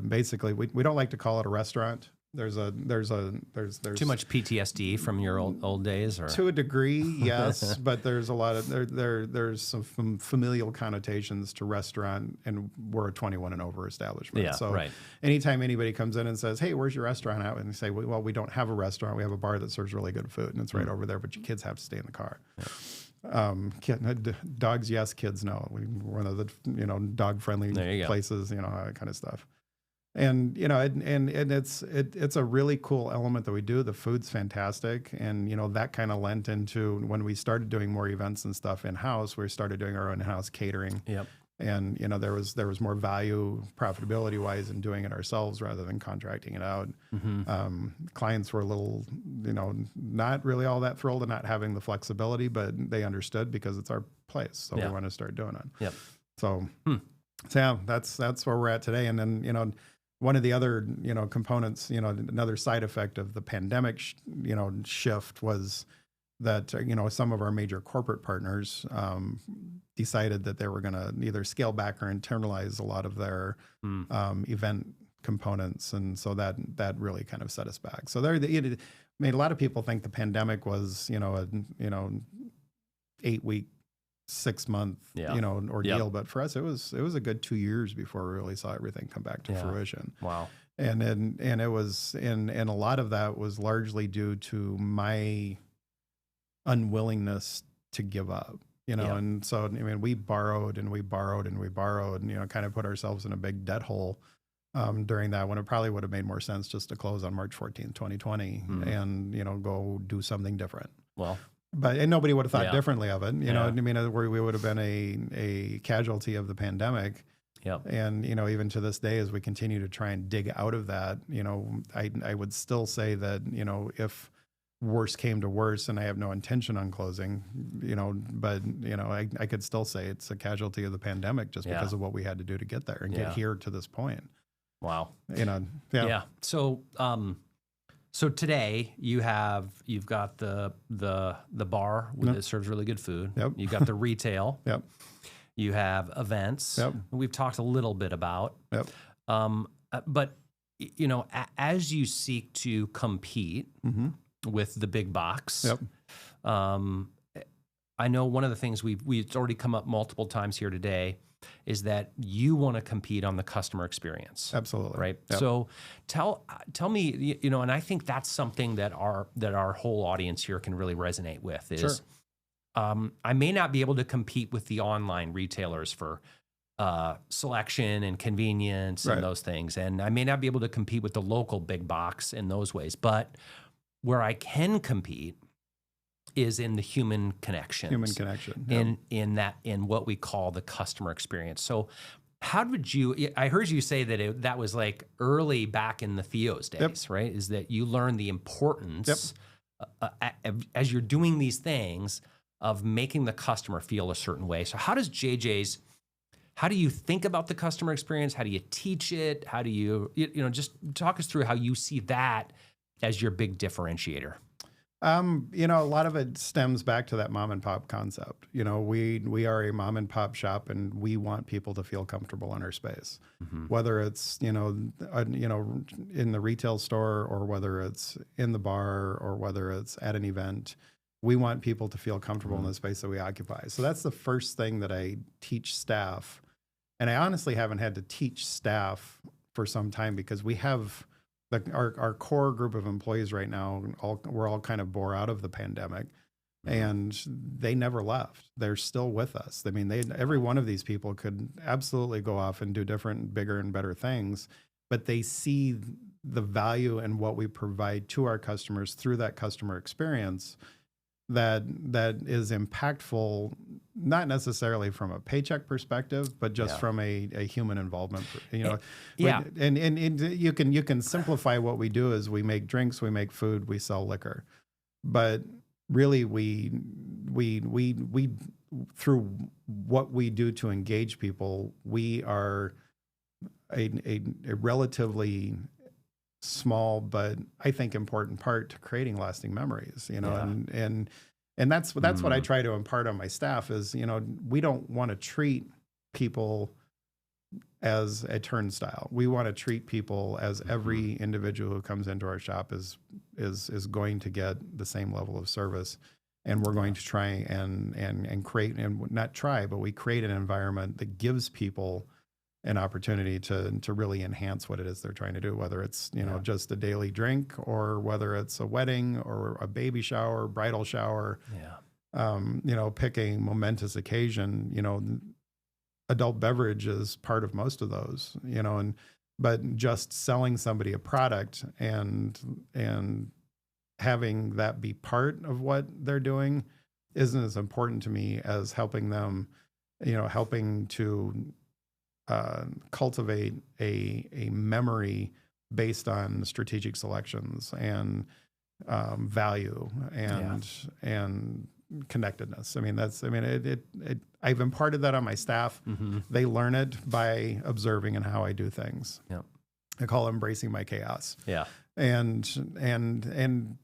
basically we don't like to call it a restaurant. There's too much PTSD from your old days, or to a degree, yes, but there's a lot of there's some familial connotations to restaurant, and we're a 21 and over establishment. Yeah, so right. Anytime anybody comes in and says, "Hey, where's your restaurant at?" and they say, "Well, we don't have a restaurant. We have a bar that serves really good food, and it's right over there, but your kids have to stay in the car." Yeah. Dogs, yes. Kids, no. We're one of the dog-friendly places, that kind of stuff. And it's a really cool element that we do. The food's fantastic, and that kind of lent into when we started doing more events and stuff in house. We started doing our own in-house catering. Yep. And there was more value, profitability wise, in doing it ourselves rather than contracting it out. Mm-hmm. Clients were a little, not really all that thrilled at not having the flexibility, but they understood, because it's our place, so we want to start doing it. Yep. So yeah, that's where we're at today. And then one of the other components, another side effect of the pandemic shift was that some of our major corporate partners decided that they were going to either scale back or internalize a lot of their event components, and so that really kind of set us back. So a lot of people think the pandemic was a 8-week, 6-month ordeal, but for us it was a good 2 years before we really saw everything come back to fruition. Wow. And it was and a lot of that was largely due to my unwillingness to give up, and so we borrowed and we borrowed and we borrowed, and kind of put ourselves in a big debt hole during that, when it probably would have made more sense just to close on March 14th, 2020, and go do something different. Well, and nobody would have thought differently of it, where we would have been a casualty of the pandemic. Yep. And even to this day, as we continue to try and dig out of that, I would still say that if worse came to worse, and I have no intention on closing, but I could still say it's a casualty of the pandemic, just because of what we had to do to get there and get here to this point. Wow. Yeah. So today you've got the bar that serves really good food. Yep. You got the retail. Yep. You have events. Yep. We've talked a little bit about. Yep. But you know, as you seek to compete with the big box, Yep. I know one of the things it's already come up multiple times here today is that you want to compete on the customer experience. Absolutely. Right. Yep. So tell me, you know, and I think that's something that our whole audience here can really resonate with is, Sure. I may not be able to compete with the online retailers for selection and convenience Right. and those things. And I may not be able to compete with the local big box in those ways, but where I can compete is in the human connections. Human connection. Yep. In what we call the customer experience. So how did I heard you say that that was like early back in the Theo's days, Yep. right? Is that you learn the importance as you're doing these things of making the customer feel a certain way. So how do you think about the customer experience? How do you teach it? How do you know, just talk us through how you see that as your big differentiator? You know, a lot of it stems back to that mom and pop concept. You know, we are a mom and pop shop, and we want people to feel comfortable in our space, whether it's in the retail store or whether it's in the bar or whether it's at an event. We want people to feel comfortable in the space that we occupy. So that's the first thing that I teach staff, and I honestly haven't had to teach staff for some time because we have. Our core group of employees right now, we're all kind of bore out of the pandemic, and they never left. They're still with us. I mean, every one of these people could absolutely go off and do different, bigger and better things, but they see the value in what we provide to our customers through that customer experience that is impactful, not necessarily from a paycheck perspective, but just from a human involvement. You know, and you can simplify what we do is we make drinks, we make food, we sell liquor, but really we through what we do to engage people, we are a relatively small, but I think important part to creating lasting memories, you know, and that's what I try to impart on my staff is, you know, we don't want to treat people as a turnstile. We want to treat people as every individual who comes into our shop is going to get the same level of service. And we're going to try and create, and not try, but we create an environment that gives people an opportunity to really enhance what it is they're trying to do, whether it's, you know, just a daily drink or whether it's a wedding or a baby shower, bridal shower, you know, pick a momentous occasion, you know, adult beverage is part of most of those, you know, but just selling somebody a product and having that be part of what they're doing isn't as important to me as helping them, you know, helping to cultivate a memory based on strategic selections and value and connectedness. I mean, I've imparted that on my staff. They learn it by observing and how I do things. I call it embracing my chaos. And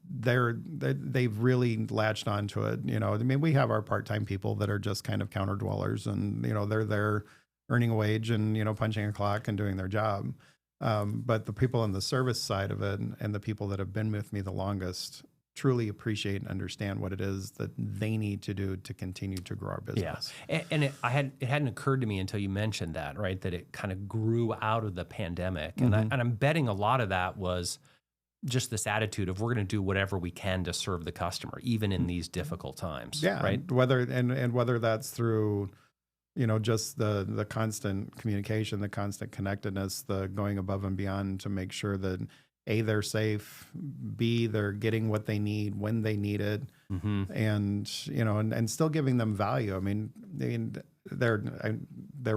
they've really latched onto it. You know, I mean, we have our part-time people that are just kind of counter dwellers, and you know, they're there earning a wage and, you know, punching a clock and doing their job. But the people on the service side of it and the people that have been with me the longest truly appreciate and understand what it is that they need to do to continue to grow our business. And it hadn't occurred to me until you mentioned that, right? That it kind of grew out of the pandemic. And I'm betting a lot of that was just this attitude of we're going to do whatever we can to serve the customer, even in these difficult times. Right. Whether that's through, you know, just the constant communication, the constant connectedness, the going above and beyond to make sure that A, they're safe, B, they're getting what they need when they need it, and you know, and still giving them value. I mean, there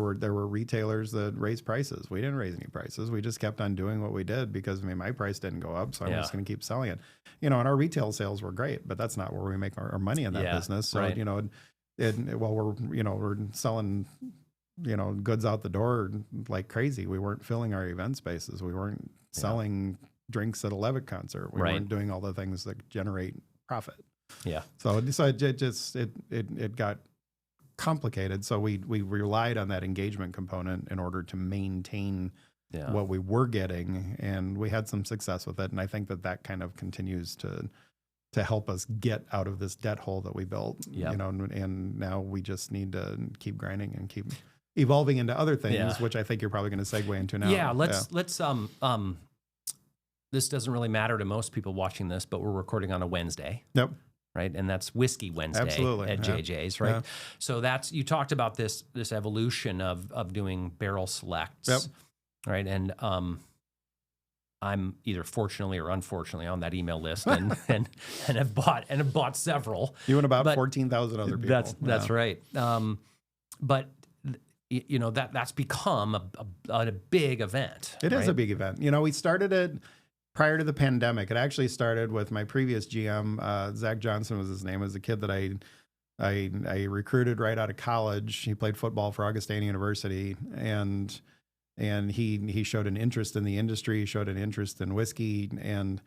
were retailers that raised prices. We didn't raise any prices. We just kept on doing what we did because, I mean, my price didn't go up, so I'm just going to keep selling it. You know, and our retail sales were great, but that's not where we make our money in that business. So you know. We're selling, you know, goods out the door like crazy. We weren't filling our event spaces. We weren't selling drinks at a Levitt concert. We weren't doing all the things that generate profit. So it got complicated. So we relied on that engagement component in order to maintain what we were getting, and we had some success with it. And I think that kind of continues to help us get out of this debt hole that we built, and now we just need to keep grinding and keep evolving into other things, which I think you're probably going to segue into now. Yeah, let's this doesn't really matter to most people watching this, but we're recording on a Wednesday. Yep. Right, and that's Whiskey Wednesday at JJ's, right? Yeah. So that's, you talked about this evolution of doing barrel selects, right? And I'm either fortunately or unfortunately on that email list, and have bought several. You and about 14,000 other people. That's right. But that's become a big event. It is a big event. We started it prior to the pandemic. It actually started with my previous GM, Zach Johnson was his name. As a kid that I recruited right out of college. He played football for Augustana University, and he showed an interest in the industry. He showed an interest in whiskey, and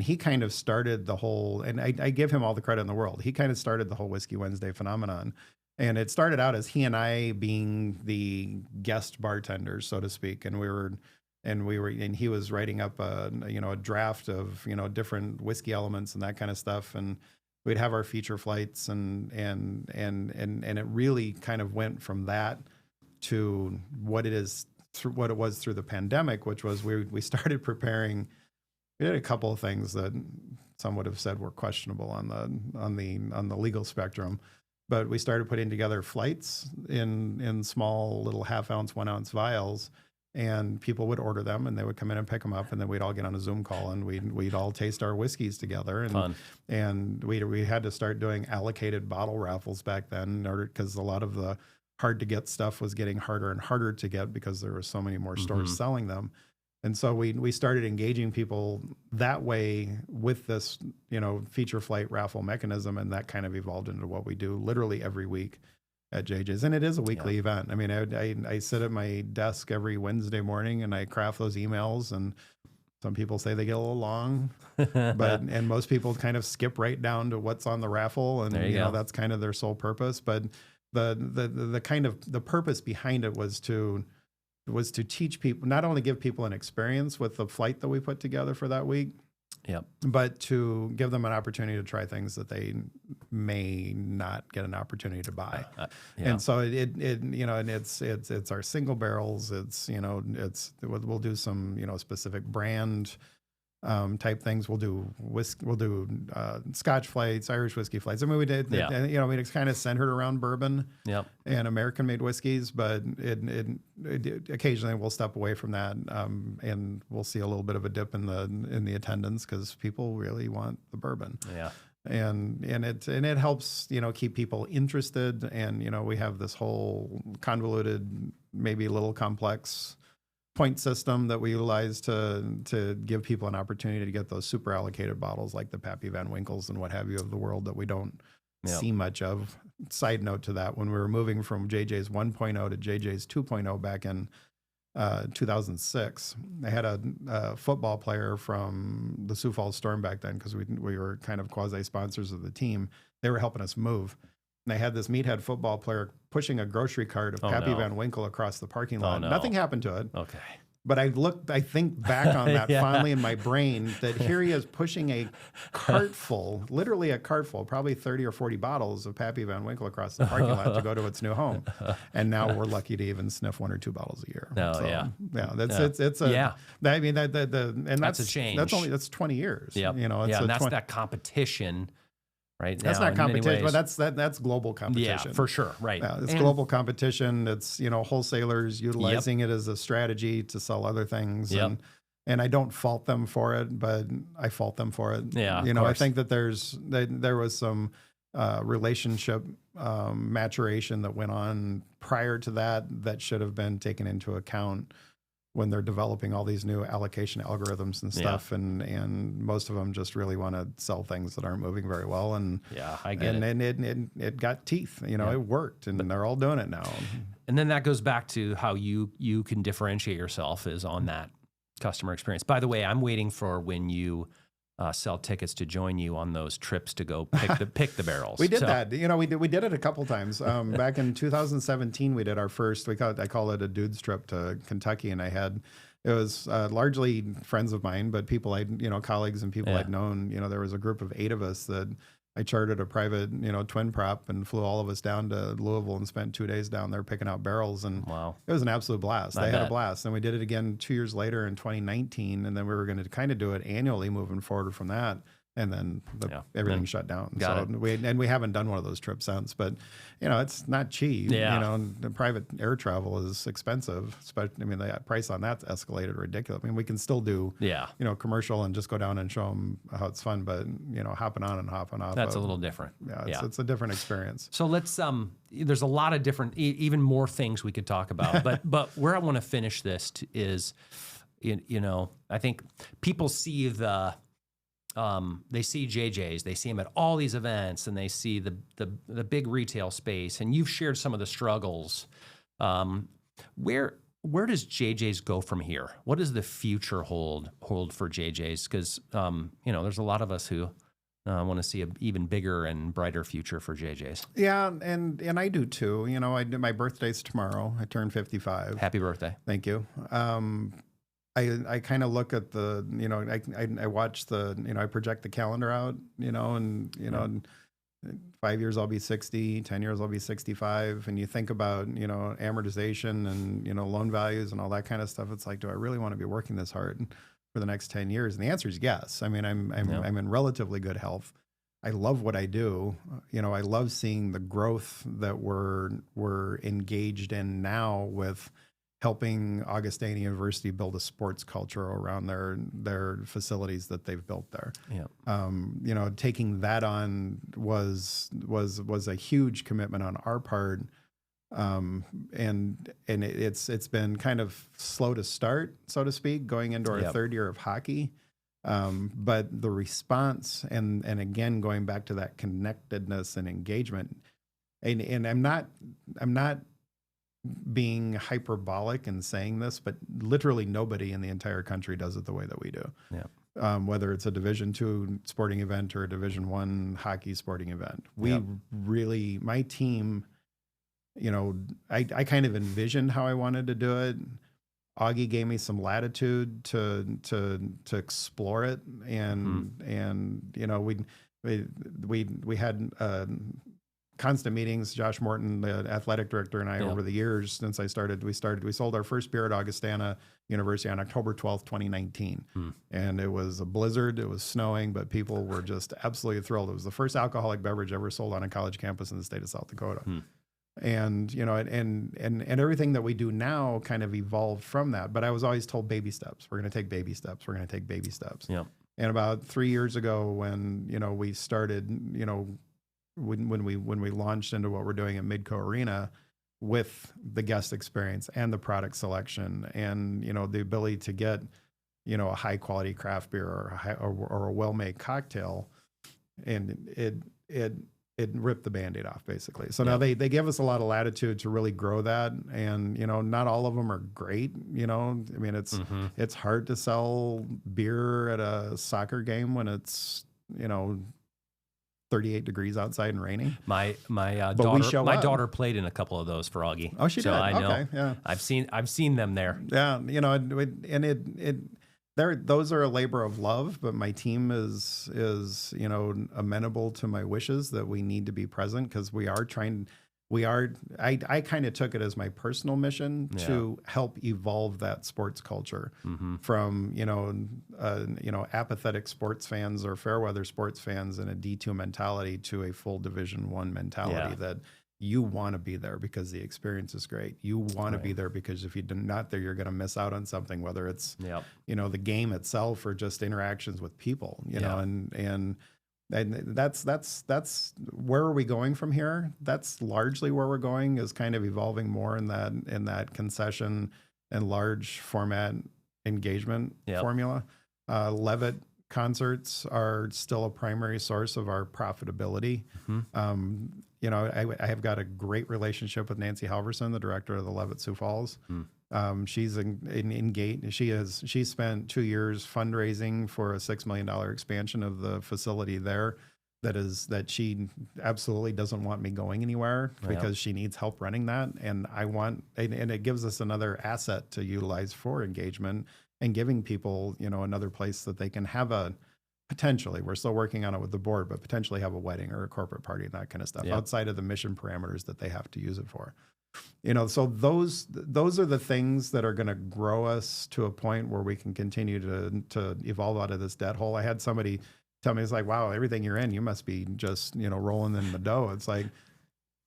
he kind of started the whole. And I give him all the credit in the world. He kind of started the whole Whiskey Wednesday phenomenon. And it started out as he and I being the guest bartenders, so to speak, and he was writing up a draft of different whiskey elements and that kind of stuff, and we'd have our feature flights, and it really kind of went from that to what it is, what it was through the pandemic, which was we started preparing. We did a couple of things that some would have said were questionable on the legal spectrum. But we started putting together flights in small little 1/2 ounce, 1 ounce vials, and people would order them, and they would come in and pick them up, and then we'd all get on a Zoom call, and we'd all taste our whiskeys together. And Fun. And we had to start doing allocated bottle raffles back then, in order, because a lot of the hard to get stuff was getting harder and harder to get because there were so many more stores selling them. And so we started engaging people that way with this, feature flight raffle mechanism, and that kind of evolved into what we do literally every week at JJ's. And it is a weekly event. I mean, I sit at my desk every Wednesday morning and I craft those emails, and some people say they get a little long, and most people kind of skip right down to what's on the raffle, and that's kind of their sole purpose. But the kind of the purpose behind it was to teach people, not only give people an experience with the flight that we put together for that week, but to give them an opportunity to try things that they may not get an opportunity to buy. And so it's our single barrels. We'll do some, specific brand type things. We'll do Scotch flights, Irish whiskey flights. I mean, we did, it's kind of centered around bourbon and American made whiskeys, but it occasionally we'll step away from that, and we'll see a little bit of a dip in the attendance, because people really want the bourbon. And it helps, keep people interested. And, we have this whole convoluted, maybe a little complex point system that we utilize to give people an opportunity to get those super allocated bottles like the Pappy Van Winkles and what have you of the world that we don't see much of. Side note to that, when we were moving from JJ's 1.0 to JJ's 2.0 back in 2006, I had a football player from the Sioux Falls Storm back then, because we were kind of quasi-sponsors of the team. They were helping us move. And they had this meathead football player pushing a grocery cart of Pappy Van Winkle across the parking lot. Nothing happened to it. Okay. But I think back on that fondly in my brain, that here he is pushing a cart full, literally a cart full, probably 30 or 40 bottles of Pappy Van Winkle across the parking lot to go to its new home. And now we're lucky to even sniff 1 or 2 bottles a year. I mean, that's a change. That's 20 years. That's that competition. Right. That's not competition, but that's global competition. Yeah, for sure. Right. Yeah, it's global competition. It's, wholesalers utilizing it as a strategy to sell other things. And I don't fault them for it, but I fault them for it. Yeah. I think that there was some relationship maturation that went on prior to that should have been taken into account when they're developing all these new allocation algorithms and stuff, and most of them just really want to sell things that aren't moving very well. And I get it. And it got teeth. It worked, and they're all doing it now. And then that goes back to how you can differentiate yourself is on that customer experience. By the way, I'm waiting for when you sell tickets to join you on those trips to go pick the barrels. We did that. We did it a couple times. Back in 2017, we did our first. I call it a dude's trip to Kentucky, and I had it was largely friends of mine, but people colleagues and people Yeah. I'd known. There was a group of 8 of us that I chartered a private, twin prop and flew all of us down to Louisville and spent 2 days down there picking out barrels. And Wow. it was an absolute blast. I They had a bet. blast. And we did it again 2 years later in 2019. And then we were going to kind of do it annually moving forward from that. And then everything shut down. Got So we haven't done one of those trips since. But it's not cheap. Yeah. The private air travel is expensive. Especially, the price on that's escalated ridiculous. We can still do commercial and just go down and show them how it's fun. But hopping on and hopping off. That's a little different. Yeah, it's a different experience. So let's there's a lot of different, even more things we could talk about. But where I want to finish this is, I think people see they see JJ's, they see him at all these events, and they see the big retail space. And you've shared some of the struggles. Where does JJ's go from here? What does the future hold for JJ's? Because there's a lot of us who want to see an even bigger and brighter future for JJ's. Yeah, and I do too. My birthday's tomorrow. I turn 55. Happy birthday! Thank you. I kind of look at I watch I project the calendar out, in 5 years I'll be 60, 10 years I'll be 65. And you think about, amortization and, loan values and all that kind of stuff. It's like, do I really want to be working this hard for the next 10 years? And the answer is yes. I'm in relatively good health. I love what I do. I love seeing the growth that we're engaged in now with helping Augustana University build a sports culture around their facilities that they've built there. Yeah. Taking that on was a huge commitment on our part. And it's been kind of slow to start, so to speak, going into our third year of hockey. But the response and again, going back to that connectedness and engagement, and I'm not being hyperbolic in saying this, but literally nobody in the entire country does it the way that we do. Yeah. Whether it's a Division II sporting event or a Division I hockey sporting event, my team, I kind of envisioned how I wanted to do it. Augie gave me some latitude to explore it, and we had constant meetings. Josh Morton, the athletic director, and I over the years since I started, we sold our first beer at Augustana University on October 12th, 2019. And it was a blizzard, it was snowing, but people were just absolutely thrilled. It was the first alcoholic beverage ever sold on a college campus in the state of South Dakota. And, and everything that we do now kind of evolved from that. But I was always told baby steps. We're going to take baby steps. We're going to take baby steps. Yeah. And about 3 years ago when, we started, when we launched into what we're doing at Midco Arena with the guest experience and the product selection and, the ability to get, a high quality craft beer or a well-made cocktail, and it ripped the Band-Aid off basically. So now they give us a lot of latitude to really grow that. And, not all of them are great. It's hard to sell beer at a soccer game when it's, 38 degrees outside and raining. My daughter played in a couple of those for Augie. Oh, she did. I know. Okay, yeah. I've seen them there. Yeah, those are a labor of love, but my team is amenable to my wishes that we need to be present because I kind of took it as my personal mission to help evolve that sports culture from, apathetic sports fans or fair weather sports fans and a D2 mentality to a full Division I mentality that you want to be there because the experience is great. You want to be there because if you're not there, you're going to miss out on something, whether it's, the game itself or just interactions with people, and that's where are we going from here? That's largely where we're going, is kind of evolving more in that concession and large format engagement formula. Levitt concerts are still a primary source of our profitability. I have got a great relationship with Nancy Halverson, the director of the Levitt Sioux Falls. She's engaged. She spent 2 years fundraising for a $6 million expansion of the facility there. that she absolutely doesn't want me going anywhere because she needs help running that. And and it gives us another asset to utilize for engagement and giving people, another place that they can have potentially, we're still working on it with the board, but potentially have a wedding or a corporate party and that kind of stuff outside of the mission parameters that they have to use it for. So those are the things that are going to grow us to a point where we can continue to evolve out of this debt hole. I had somebody tell me, it's like, wow, everything you're in, you must be just, rolling in the dough. It's like,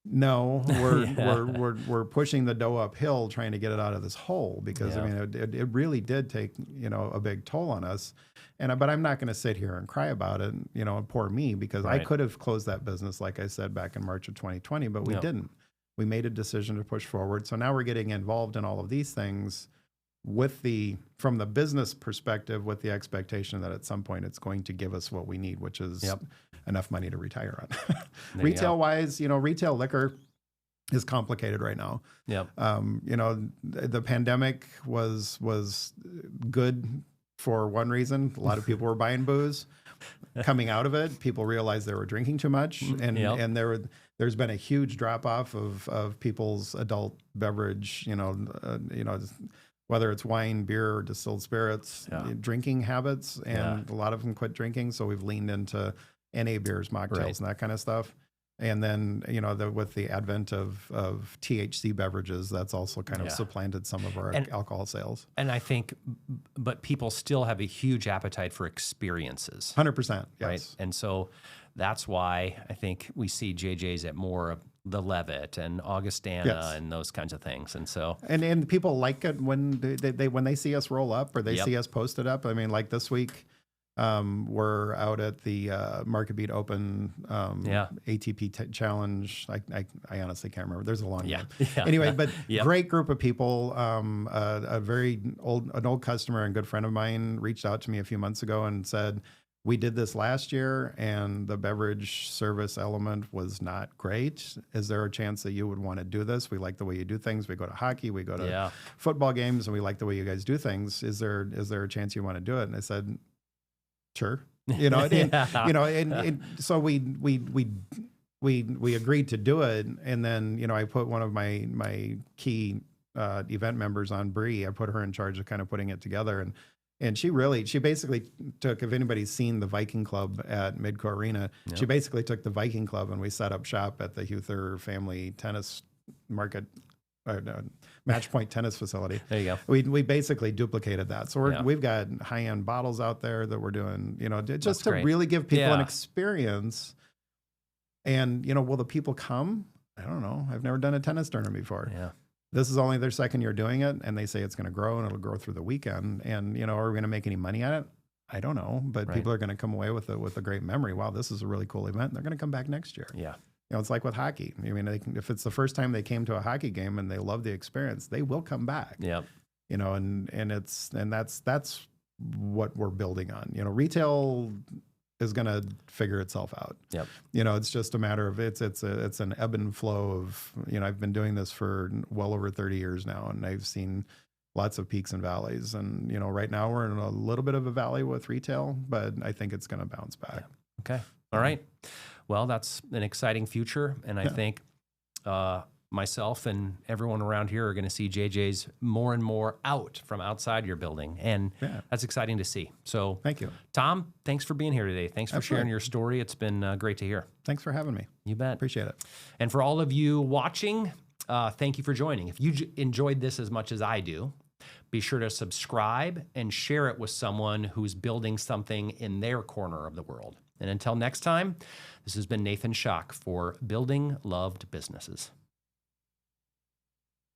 no, we're pushing the dough uphill, trying to get it out of this hole because I mean, it really did take, a big toll on us. But I'm not going to sit here and cry about it, poor me, because I could have closed that business, like I said, back in March of 2020, but we didn't. We made a decision to push forward. So now we're getting involved in all of these things from the business perspective, with the expectation that at some point it's going to give us what we need, which is enough money to retire on. Retail wise, retail liquor is complicated right now. The pandemic was good for one reason. A lot of people were buying booze. Coming out of it, people realized they were drinking too much, and there's been a huge drop off of people's adult beverage, whether it's wine, beer, or distilled spirits, drinking habits, and a lot of them quit drinking. So we've leaned into NA beers, mocktails, and that kind of stuff. And then, with the advent of THC beverages, that's also kind of supplanted some of our alcohol sales. And I think, but people still have a huge appetite for experiences. 100%, yes. Right? And so that's why I think we see JJ's at more of the Levitt and Augustana and those kinds of things. And so, and people like it when they see us roll up or they see us post it up. I mean, like this week, we're out at the Market Beat Open ATP challenge. I honestly can't remember. There's a long name. Anyway, but great group of people. An old customer and good friend of mine reached out to me a few months ago and said, we did this last year and the beverage service element was not great. Is there a chance that you would want to do this? We like the way you do things. We go to hockey, we go to football games, and we like the way you guys do things. Is there a chance you want to do it? And I said, sure. So we agreed to do it. And then, I put one of my key event members on, Bree. I put her in charge of kind of putting it together. And she basically took, if anybody's seen the Viking Club at Midco Arena, she basically took the Viking Club and we set up shop at the Huther family tennis market, Match Point tennis facility. There you go. We basically duplicated that. So we've got high-end bottles out there that we're doing, just to really give people an experience. And, will the people come? I don't know. I've never done a tennis tournament before. This is only their second year doing it, and they say it's going to grow, and it'll grow through the weekend. And, are we going to make any money at it? I don't know, but people are going to come away with a great memory. Wow, this is a really cool event. They're going to come back next year. It's like with hockey. I mean, if it's the first time they came to a hockey game and they love the experience, they will come back. And that's what we're building on. Retail is going to figure itself out. It's just a matter of it's an ebb and flow of, I've been doing this for well over 30 years now, and I've seen lots of peaks and valleys. And, right now we're in a little bit of a valley with retail, but I think it's going to bounce back. Okay. All right. Well, that's an exciting future. And I think myself and everyone around here are going to see JJ's more and more out from outside your building. And that's exciting to see. So thank you. Tom, thanks for being here today. Thanks for sharing your story. It's been great to hear. Thanks for having me. You bet. Appreciate it. And for all of you watching, thank you for joining. If you enjoyed this as much as I do, be sure to subscribe and share it with someone who's building something in their corner of the world. And until next time, this has been Nathan Schock for Building Loved Businesses.